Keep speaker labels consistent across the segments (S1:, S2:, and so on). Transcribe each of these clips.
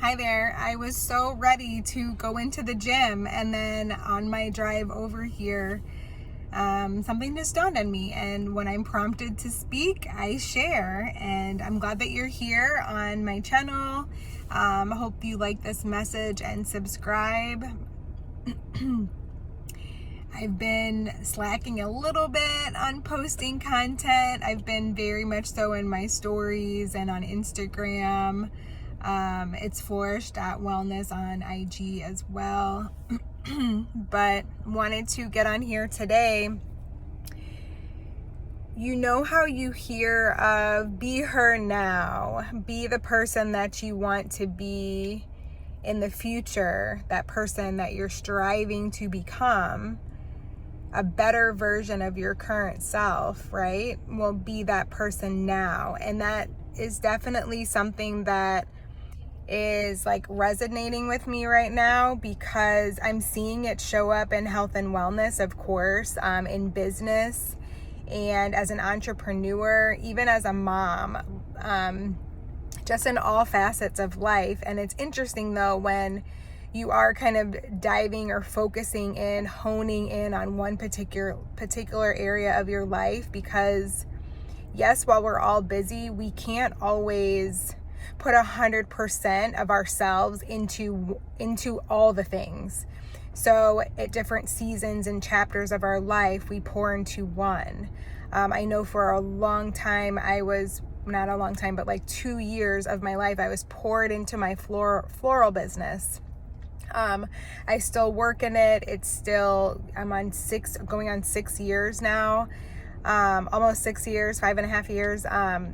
S1: Hi there. I was so ready to go into the gym, and then on my drive over here, something just dawned on me. And when I'm prompted to speak, I share. And I'm glad that you're here on my channel. I hope you like this message and subscribe. I've been slacking a little bit on posting content. I've been very much so in my stories and on Instagram. It's flourish.wellness on IG as well. But wanted to get on here today. You know how you hear of be her now, be the person that you want to be in the future, that person that you're striving to become, a better version of your current self, right? Will be that person now. And that is definitely something that is like resonating with me right now, because I'm seeing it show up in health and wellness, of course, in business and as an entrepreneur, even as a mom, just in all facets of life. And it's interesting though, when you are kind of diving or focusing in, honing in on one particular area of your life, because yes, while we're all busy, we can't always put 100% of ourselves into all the things. So at different seasons and chapters of our life, we pour into one. I know for a long time, not a long time, but like 2 years of my life, I was poured into my floral business. I still work in it. I'm going on 6 years now. Almost 6 years, 5.5 years,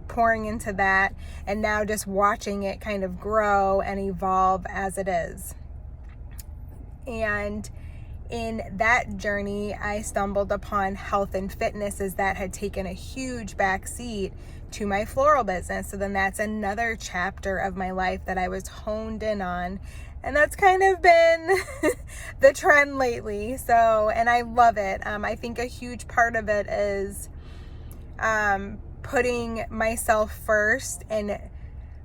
S1: pouring into that, and now just watching it kind of grow and evolve as it is. And in that journey, I stumbled upon health and fitness, as that had taken a huge backseat to my floral business. So then that's another chapter of my life that I was honed in on. And that's kind of been the trend lately. So, and I love it. I think a huge part of it is putting myself first and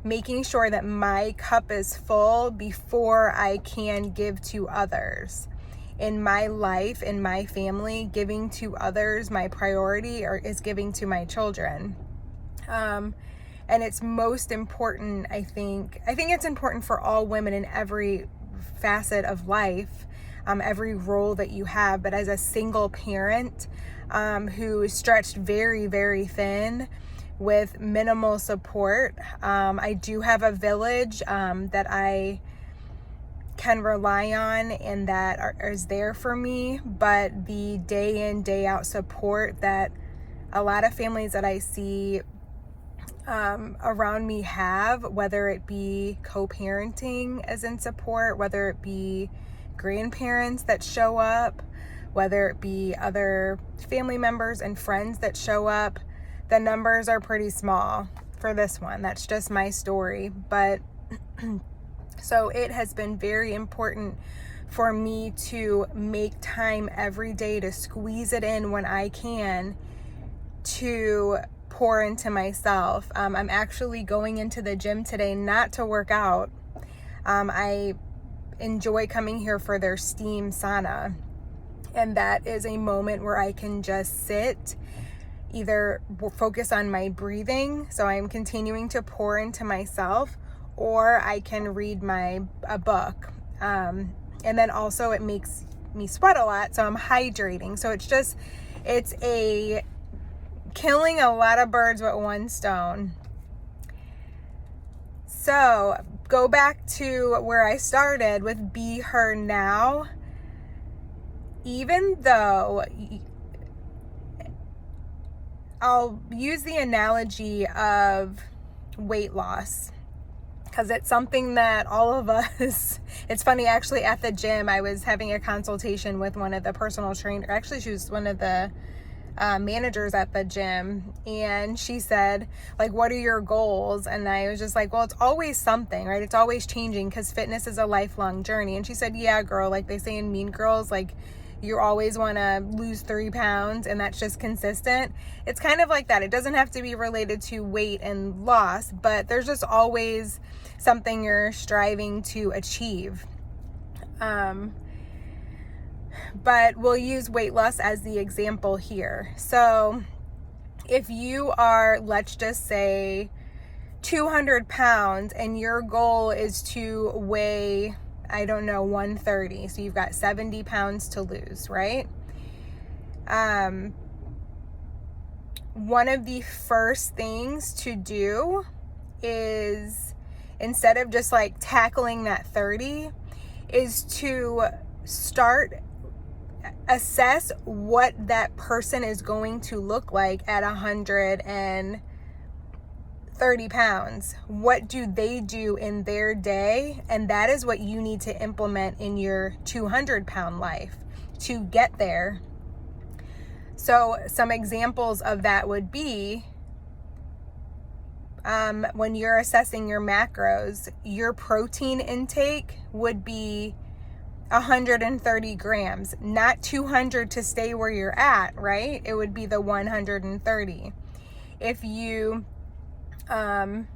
S1: making sure that my cup is full before I can give to others. In my life, in my family, giving to others, my priority is giving to my children. And it's most important, I think it's important for all women in every facet of life, every role that you have. But as a single parent who is stretched very, very thin with minimal support, I do have a village that I can rely on and that is there for me. But the day in, day out support that a lot of families that I see around me have, whether it be co-parenting as in support, whether it be grandparents that show up, whether it be other family members and friends that show up, the numbers are pretty small for this one. That's just my story. But so it has been very important for me to make time every day to squeeze it in when I can, to pour into myself. I'm actually going into the gym today, not to work out. I enjoy coming here for their steam sauna. And that is a moment where I can just sit, either focus on my breathing, so I'm continuing to pour into myself, or I can read a book. And then also it makes me sweat a lot, so I'm hydrating. So it's a killing a lot of birds with one stone. So go back to where I started with be her now. Even though I'll use the analogy of weight loss, because it's something that all of us, it's funny, actually at the gym, I was having a consultation with one of the personal trainers. Actually, she was one of the managers at the gym, and she said, like, what are your goals? And I was just like, well, it's always something, right? It's always changing, because fitness is a lifelong journey. And she said, yeah, girl, like they say in Mean Girls, like, you always want to lose 3 pounds and that's just consistent. It's kind of like that. It doesn't have to be related to weight and loss, but there's just always something you're striving to achieve. But we'll use weight loss as the example here. So if you are, let's just say, 200 pounds and your goal is to weigh, I don't know, 130. So you've got 70 pounds to lose, right? One of the first things to do is, instead of just like tackling that 30, is to assess what that person is going to look like at 130 pounds. What do they do in their day? And that is what you need to implement in your 200 pound life to get there. So some examples of that would be, when you're assessing your macros, your protein intake would be 130 grams, not 200 to stay where you're at, right? It would be the 130. If you, let's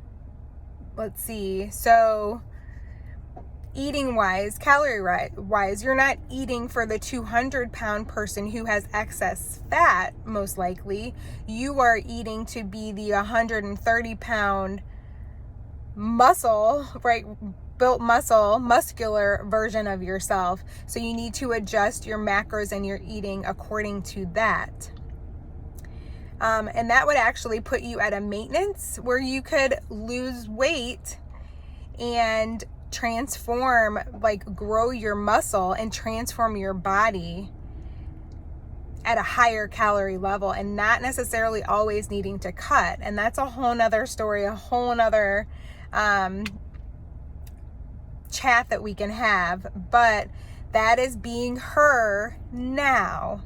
S1: see, so eating wise, calorie wise, you're not eating for the 200 pound person who has excess fat, most likely. You are eating to be the 130 pound muscle, right? Built muscular version of yourself. So you need to adjust your macros and your eating according to that. And that would actually put you at a maintenance where you could lose weight and transform, like grow your muscle and transform your body at a higher calorie level, and not necessarily always needing to cut. And that's a whole nother story, a whole nother chat that we can have, but that is being her now.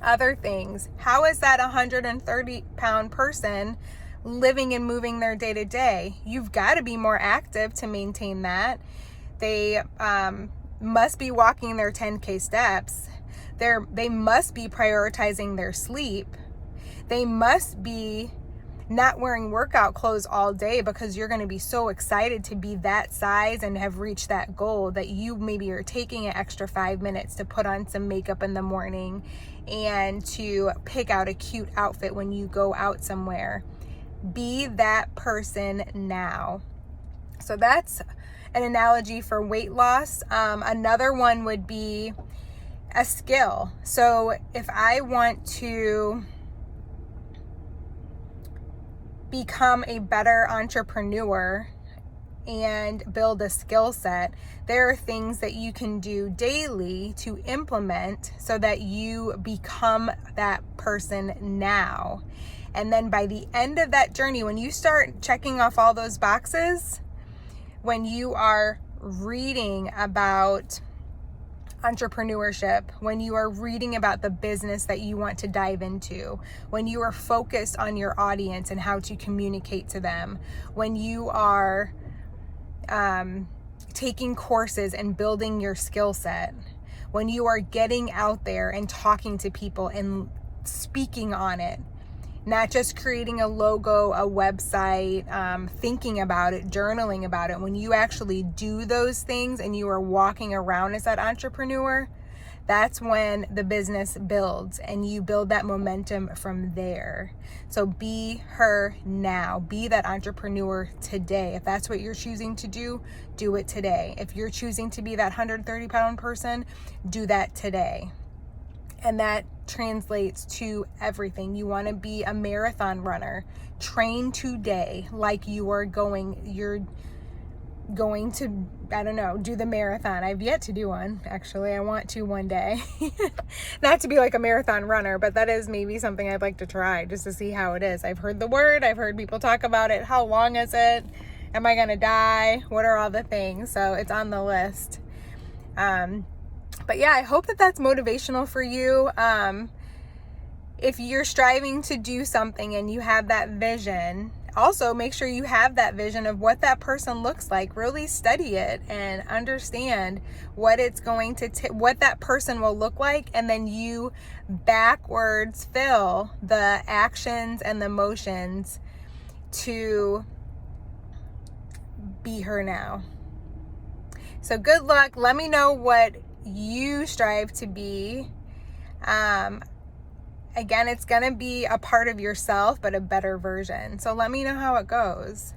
S1: Other things, how is that 130 pound person living and moving their day to day? You've got to be more active to maintain that. They must be walking their 10K steps. They must be prioritizing their sleep. They must be not wearing workout clothes all day, because you're going to be so excited to be that size and have reached that goal that you maybe are taking an extra 5 minutes to put on some makeup in the morning and to pick out a cute outfit when you go out somewhere. Be that person now. So that's an analogy for weight loss. Another one would be a skill. So if I want to become a better entrepreneur and build a skill set, there are things that you can do daily to implement so that you become that person now. And then by the end of that journey, when you start checking off all those boxes, when you are reading about entrepreneurship, when you are reading about the business that you want to dive into, when you are focused on your audience and how to communicate to them, when you are taking courses and building your skill set, when you are getting out there and talking to people and speaking on it, not just creating a logo, a website, thinking about it, journaling about it. When you actually do those things and you are walking around as that entrepreneur, that's when the business builds and you build that momentum from there. So be her now. Be that entrepreneur today. If that's what you're choosing to do, do it today. If you're choosing to be that 130 pound person, do that today. And that translates to everything. You want to be a marathon runner. Train today like you're going to, I don't know, do the marathon. I've yet to do one, actually. I want to one day. Not to be like a marathon runner, but that is maybe something I'd like to try just to see how it is. I've heard the word. I've heard people talk about it. How long is it? Am I going to die? What are all the things? So it's on the list. But yeah, I hope that that's motivational for you. If you're striving to do something and you have that vision, also make sure you have that vision of what that person looks like. Really study it and understand what it's going to what that person will look like, and then you backwards fill the actions and the motions to be her now. So good luck. Let me know what you strive to be. Again, it's going to be a part of yourself, but a better version. So let me know how it goes.